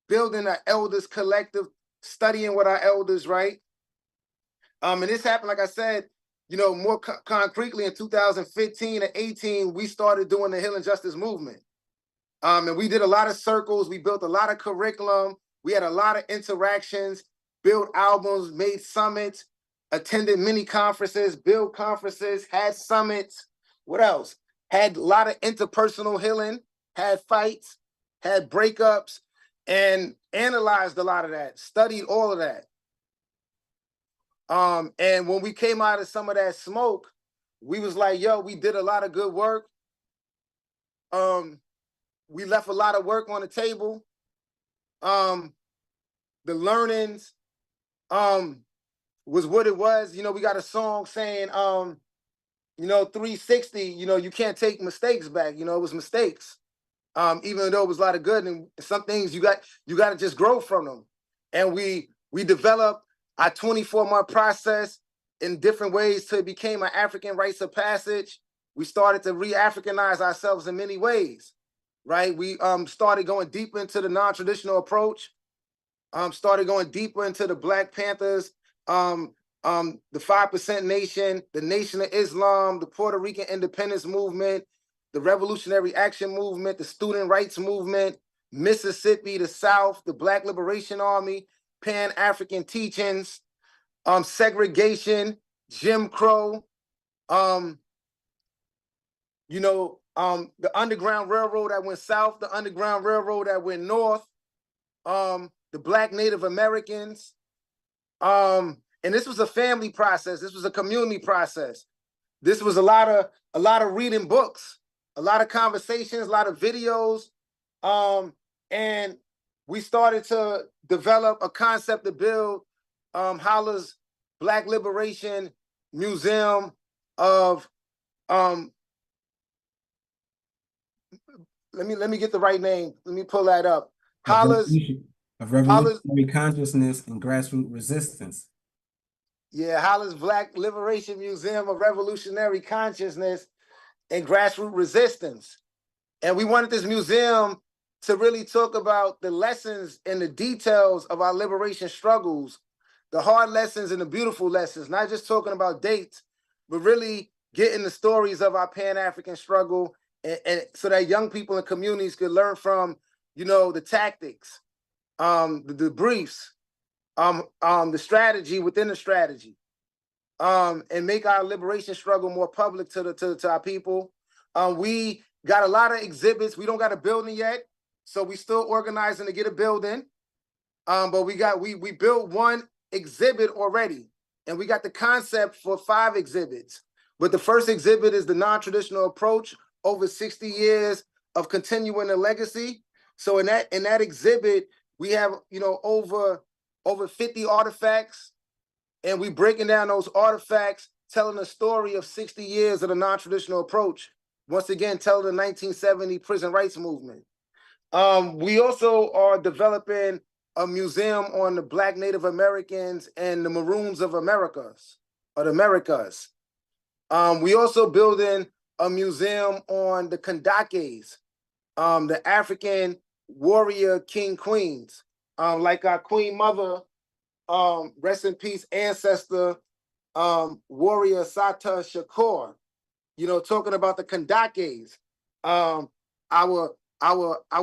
building an elders collective, studying with our elders, right? And this happened, like I said, more concretely in 2015 and 18, we started doing the Healing Justice movement. And we did a lot of circles. We built a lot of curriculum. We had a lot of interactions, built albums, made summits, attended many conferences, built conferences, had summits. What else? Had a lot of interpersonal healing, had fights, had breakups, and analyzed a lot of that, studied all of that. And when we came out of some of that smoke, we was like, yo, we did a lot of good work. We left a lot of work on the table. The learnings was what it was. We got a song saying, 360, you can't take mistakes back. It was mistakes. Even though it was a lot of good, and some things you got to just grow from them. And we developed our 24-month process in different ways till it became an African rites of passage. We started to re-Africanize ourselves in many ways, right? We started going deeper into the non-traditional approach, started going deeper into the Black Panthers, the 5% Nation, the Nation of Islam, the Puerto Rican independence movement, the Revolutionary Action Movement, the Student Rights Movement, Mississippi, the South, the Black Liberation Army, Pan-African teachings, segregation, Jim Crow, the Underground Railroad that went south, the Underground Railroad that went north, the Black Native Americans. And this was a family process. This was a community process. This was a lot of reading books, a lot of conversations, a lot of videos. And we started to develop a concept to build H.O.L.L.A's Black Liberation Museum of let me get the right name. Let me pull that up. Of revolutionary consciousness and grassroots resistance. Yeah, H.O.L.L.A's Black Liberation Museum of Revolutionary Consciousness and Grassroots Resistance. And we wanted this museum to really talk about the lessons and the details of our liberation struggles, the hard lessons and the beautiful lessons, not just talking about dates, but really getting the stories of our Pan-African struggle, and so that young people and communities could learn from, the tactics, the briefs, the strategy within the strategy, and make our liberation struggle more public to our people. We got a lot of exhibits. We don't got a building yet, so we still organizing to get a building. But we built one exhibit already, and we got the concept for 5 exhibits. But the first exhibit is the non-traditional approach, over 60 years of continuing the legacy. So in that exhibit, we have over 50 artifacts, and we breaking down those artifacts, telling the story of 60 years of the non-traditional approach. Once again, telling the 1970 prison rights movement. We also are developing a museum on the Black Native Americans and the Maroons of Americas, or the Americas. We also building a museum on the Kandakes, the African warrior king queens, like our Queen Mother, rest in peace, ancestor, warrior Sata Shakur. Talking about the Kandakes, our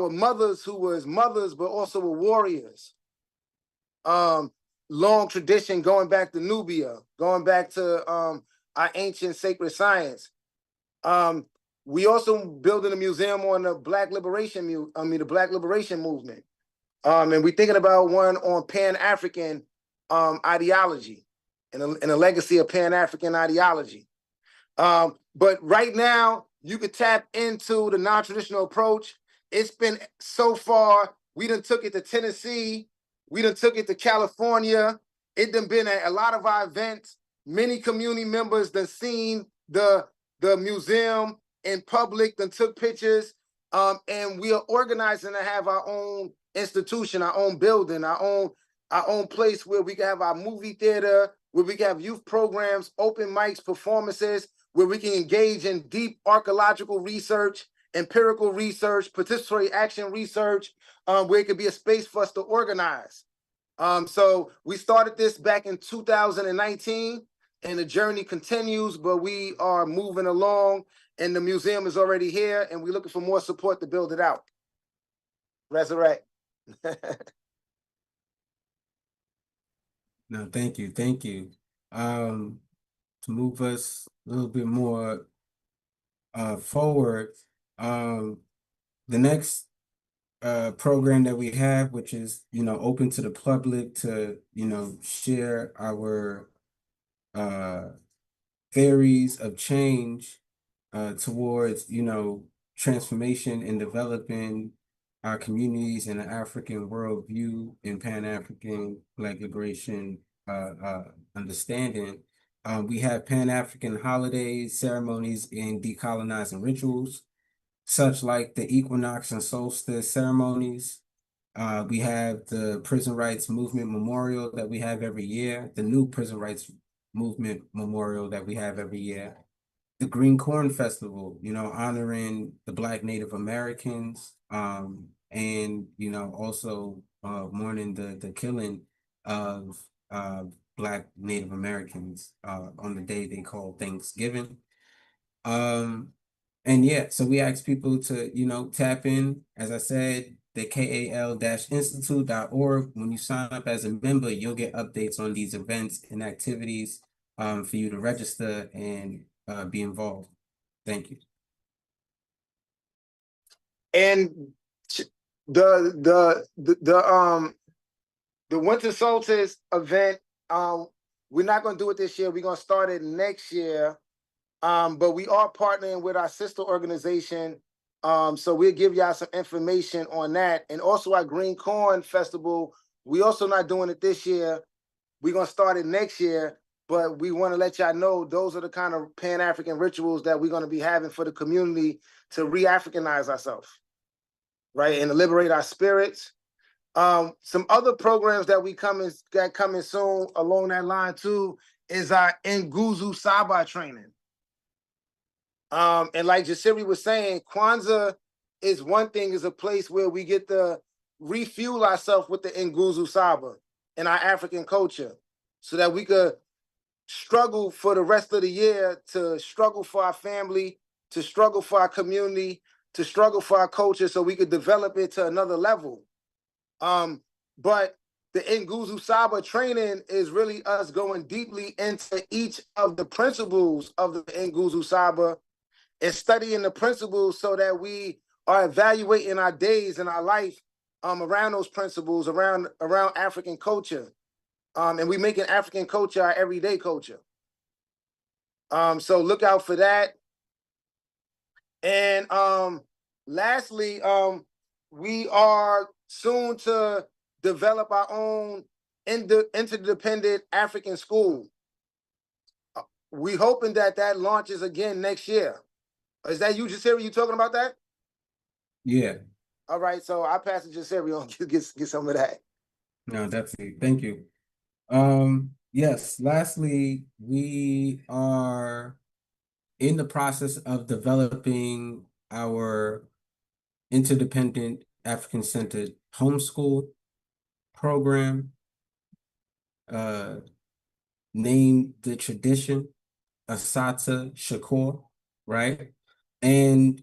mothers who was mothers but also were warriors. Long tradition going back to Nubia, going back to our ancient sacred science. We also building a museum on the Black Liberation, the Black Liberation movement. And we're thinking about one on Pan-African ideology and a legacy of Pan-African ideology. But right now, you could tap into the non-traditional approach. It's been so far, we done took it to Tennessee, we done took it to California. It done been at a lot of our events. Many community members done seen the museum in public, done took pictures, and we are organizing to have our own institution, our own building, our own place where we can have our movie theater, where we can have youth programs, open mics, performances, where we can engage in deep archaeological research, empirical research, participatory action research, where it could be a space for us to organize. So we started this back in 2019, and the journey continues, but we are moving along, and the museum is already here, and we're looking for more support to build it out. Resurrect. No, thank you. To move us a little bit more forward, the next program that we have, which is open to the public to share our theories of change towards transformation and developing our communities in an African worldview and Pan-African Black liberation understanding. We have Pan-African holidays, ceremonies, and decolonizing rituals, such like the equinox and solstice ceremonies. We have the Prison Rights Movement Memorial that we have every year, the new Prison Rights Movement Memorial that we have every year. The Green Corn Festival, honoring the Black Native Americans, and also mourning the killing of Black Native Americans on the day they call Thanksgiving. And yeah, so we ask people to, tap in, as I said, the KAL-Institute.org. When you sign up as a member, you'll get updates on these events and activities for you to register and be involved. Thank you. And the Winter Solstice event, we're not gonna do it this year. We're gonna start it next year. But we are partnering with our sister organization. So we'll give y'all some information on that. And also our Green Corn Festival, we also not doing it this year. We're gonna start it next year, but we want to let y'all know those are the kind of Pan-African rituals that we're gonna be having for the community to re-Africanize ourselves, right? And to liberate our spirits. Some other programs that coming soon along that line too is our Nguzu Saba training. And like Jasiri was saying, Kwanzaa is one thing, is a place where we get to refuel ourselves with the Nguzu Saba in our African culture so that we could struggle for the rest of the year, to struggle for our family, to struggle for our community, to struggle for our culture so we could develop it to another level. But the Nguzu Saba training is really us going deeply into each of the principles of the Nguzu Saba and studying the principles so that we are evaluating our days and our life around those principles, around African culture. And we making African culture our everyday culture. So look out for that. And lastly, we are soon to develop our own interdependent African school. We hoping that launches again next year. Is that you, Jasiri? You talking about that? Yeah. All right, so I pass it to Jasiri on get some of that. No, definitely. Thank you. Yes, lastly, we are in the process of developing our interdependent African-centered homeschool program, named The Tradition, Asata Shakur, right? And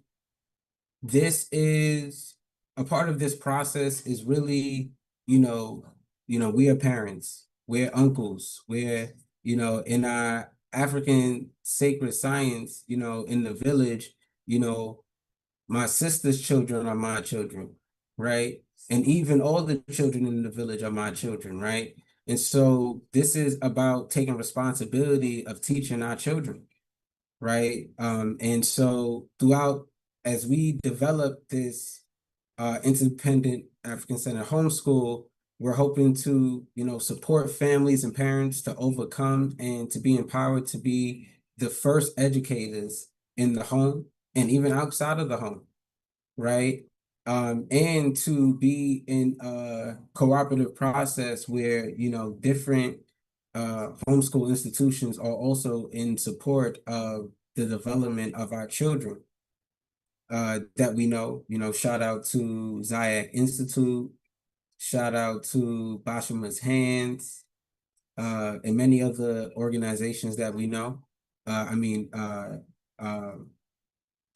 this is a part of this process is really, we are parents, we're uncles, we're, in our African sacred science, in the village, my sister's children are my children, right? And even all the children in the village are my children, right? And so this is about taking responsibility of teaching our children, right? And so throughout, as we develop this independent African-centered homeschool, we're hoping to, support families and parents to overcome and to be empowered to be the first educators in the home and even outside of the home, right? And to be in a cooperative process where, different homeschool institutions are also in support of the development of our children that we know. Shout out to K.A.L Institute, shout out to Bashima's Hands, and many other organizations that we know.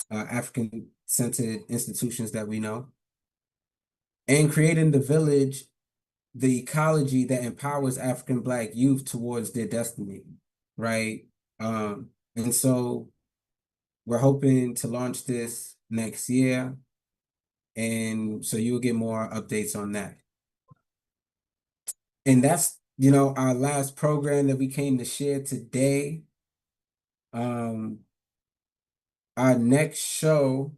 African-centered institutions that we know. And creating the village, the ecology that empowers African Black youth towards their destiny, right? And so we're hoping to launch this next year, and so you'll get more updates on that. And that's, our last program that we came to share today. Our next show,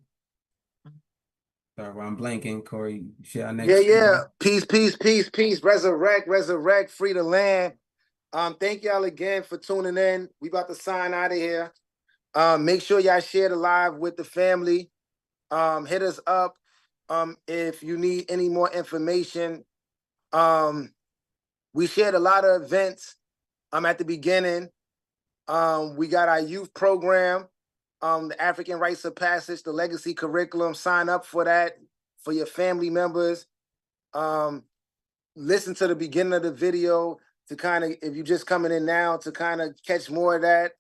sorry, I'm blanking, Corey, share our next show. Peace, peace, peace, peace. Resurrect, free the land. Thank y'all again for tuning in. We about to sign out of here. Make sure y'all share the live with the family. Hit us up if you need any more information. We shared a lot of events at the beginning. We got our youth program, the African Rites of Passage, the legacy curriculum. Sign up for that for your family members. Listen to the beginning of the video to kind of, if you're just coming in now, to kind of catch more of that.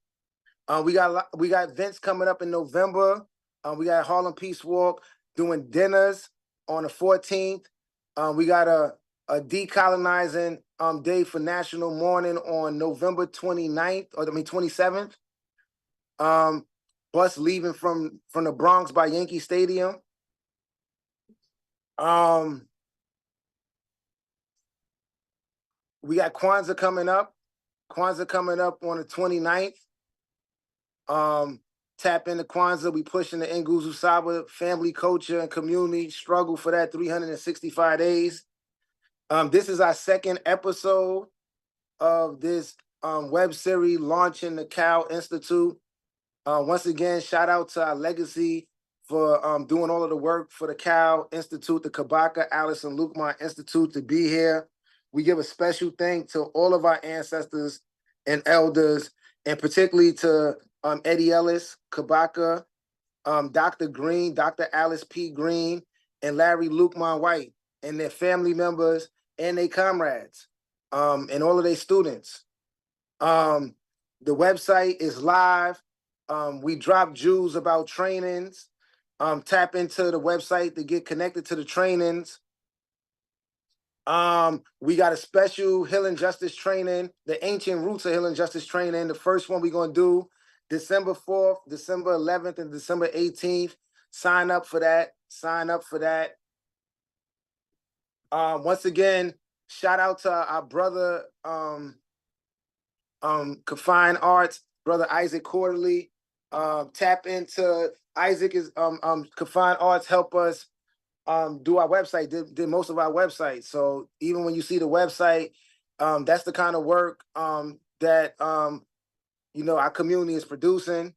We got events coming up in November. We got Harlem Peace Walk doing dinners on the 14th. We got a decolonizing day for National Mourning on November 29th, or 27th. Bus leaving from the Bronx by Yankee Stadium. We got Kwanzaa coming up. Kwanzaa coming up on the 29th. Tap into Kwanzaa. We pushing the Nguzu Saba family culture and community struggle for that 365 days. This is our second episode of this web series launching the K.A.L Institute. Once again, shout out to our legacy for doing all of the work for the K.A.L Institute, the Kabaka, Alice, and Luqmon Institute to be here. We give a special thank to all of our ancestors and elders, and particularly to Eddie Ellis, Kabaka, Dr. Green, Dr. Alice P. Green, and Larry Luqmon White, and their family members and their comrades, and all of their students. The website is live. We drop jewels about trainings. Tap into the website to get connected to the trainings. We got a special Healing Justice training, the ancient roots of Healing Justice training. The first one we're going to do December 4th, December 11th, and December 18th. Sign up for that. Sign up for that. Once again, shout out to our brother, Confined Arts, brother Isaac Quarterly. Tap into Isaac is Confined Arts help us do our website, did most of our website. So even when you see the website, that's the kind of work that our community is producing.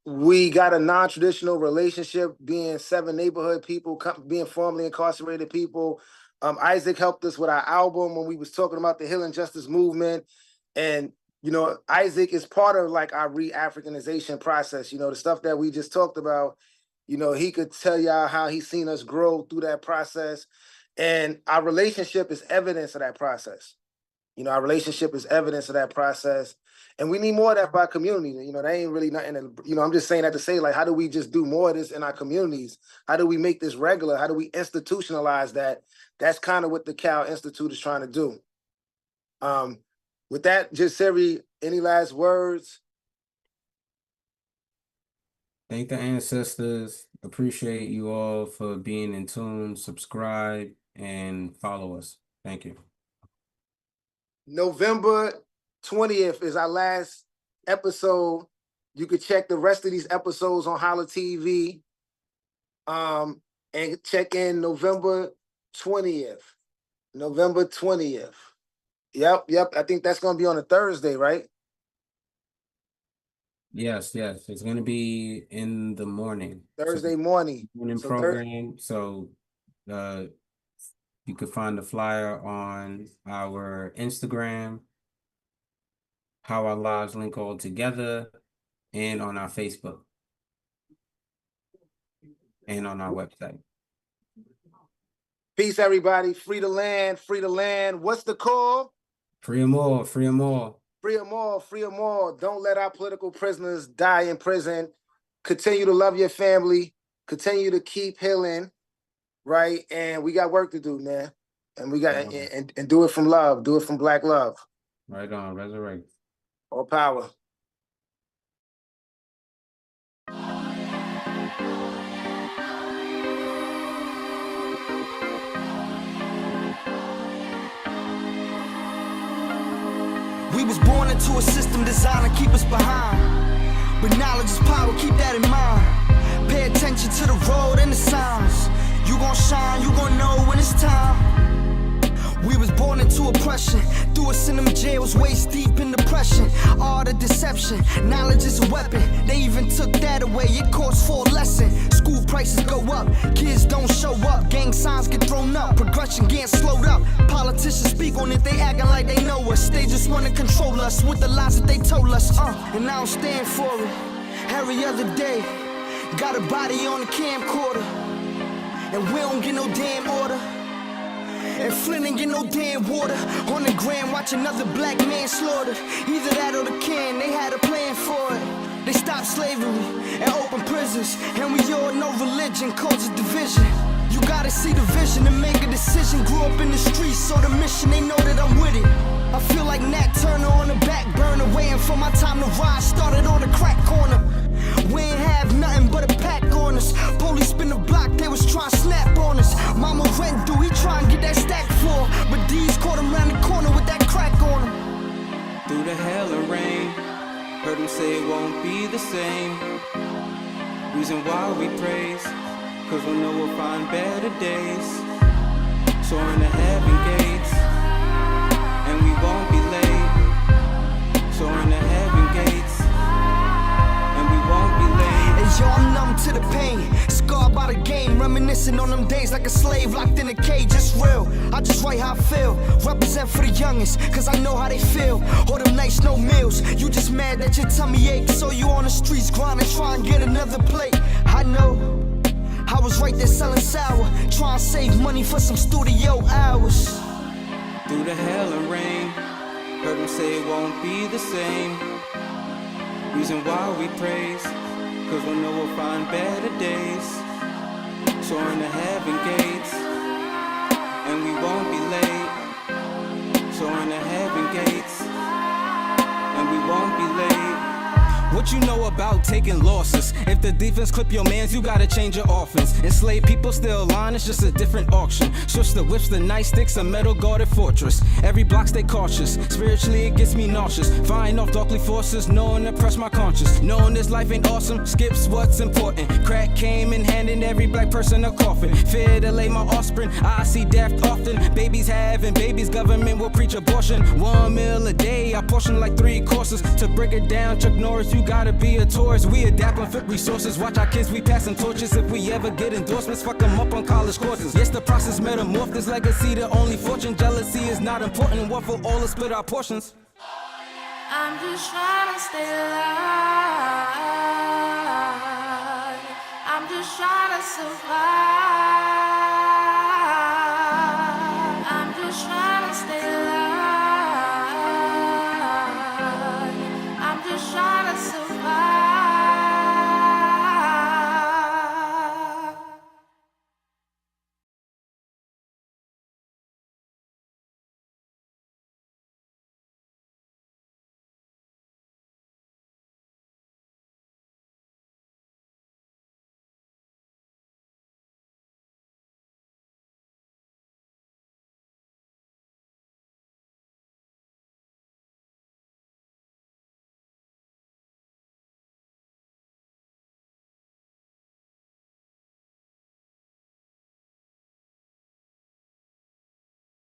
We got a non-traditional relationship, being 7 neighborhood people, being formerly incarcerated people. Isaac helped us with our album when we was talking about the Healing Justice movement. And Isaac is part of like our re-Africanization process, the stuff that we just talked about. He could tell y'all how he's seen us grow through that process. And our relationship is evidence of that process. Our relationship is evidence of that process. And we need more of that for our community. That ain't really nothing. I'm just saying that to say, like, how do we just do more of this in our communities? How do we make this regular? How do we institutionalize that? That's kind of what the K.A.L Institute is trying to do. With that, just Siri, any last words? Thank the ancestors. Appreciate you all for being in tune. Subscribe and follow us. Thank you. November 20th is our last episode. You could check the rest of these episodes on H.O.L.L.A TV. And check in November 20th. November 20th. Yep. I think that's going to be on a Thursday, right? Yes. It's going to be in the morning. Thursday morning. Morning program. So you could find the flyer on our Instagram, How Our Lives Link All Together, and on our Facebook, and on our website. Peace, everybody. Free the land, free the land. What's the call? Free them all, free them all. Free them all, free them all. Don't let our political prisoners die in prison. Continue to love your family. Continue to keep healing, right? And we got work to do, man. And we got and do it from love. Do it from Black love. Right on, resurrect. All power. We was born into a system designed to keep us behind. But knowledge is power, keep that in mind. Pay attention to the road and the signs. You gon' shine, you gon' know when it's time. We was born into oppression, threw us in them jails, waist deep in depression. Art of deception, knowledge is a weapon. They even took that away, it costs for a lesson. School prices go up, kids don't show up. Gang signs get thrown up, progression getting slowed up. Politicians speak on it, they acting like they know us. They just wanna control us with the lies that they told us. And I don't stand for it. Every other day, got a body on the camcorder, and we don't get no damn order. And Flint ain't get no damn water. On the gram, watch another black man slaughtered. Either that or the can, they had a plan for it. They stopped slavery and opened prisons, and we all know religion causes division. You gotta see the vision and make a decision. Grew up in the streets, so the mission, they know that I'm with it. I feel like Nat Turner on the back burner, waiting for my time to rise. Started on the crack corner. We ain't have nothing but a pack on us. Police spin the block, they was trying to snap on us. Mama rent due, he try and get that stack for. But D's caught him round the corner with that crack on him. Through the hell of rain, heard them say it won't be the same. Reason why we praise, cause we know we'll find better days. Soaring to heaven gates, and we won't be late. Soaring to heaven gates, and we won't be late. Hey yo, I'm numb to the pain, scarred by the game, reminiscing on them days like a slave locked in a cage. It's real, I just write how I feel, represent for the youngest, cause I know how they feel. All them nights, no meals, you just mad that your tummy aches, so you on the streets grinding, try and get another plate. I know, I was right there selling sour, trying to save money for some studio hours. Through the hell of rain, heard them say it won't be the same. Reason why we praise, cause we know we'll find better days. Soaring to heaven gates, and we won't be late. Soaring to heaven gates, and we won't be late. What you know about taking losses? If the defense clip your mans, you gotta change your offense. Enslaved people still line, it's just a different auction. Switch the whips, the nightsticks, a metal guarded fortress. Every block stay cautious, spiritually it gets me nauseous. Fighting off darkly forces, knowing to press my conscience. Knowing this life ain't awesome, skips what's important. Crack came in handing every black person a coffin. Fear to lay my offspring, I see death often. Babies having babies, government will preach abortion. 1 meal a day, I portion like 3 courses. To break it down, Chuck Norris, you gotta be a tourist. We adapt and fit resources. Watch our kids, we passing torches. If we ever get endorsements, fuck them up on college courses. Yes, the process metamorphed this legacy, the only fortune. Jealousy is not important. What for all to split our portions? I'm just trying to stay alive. I'm just trying to survive.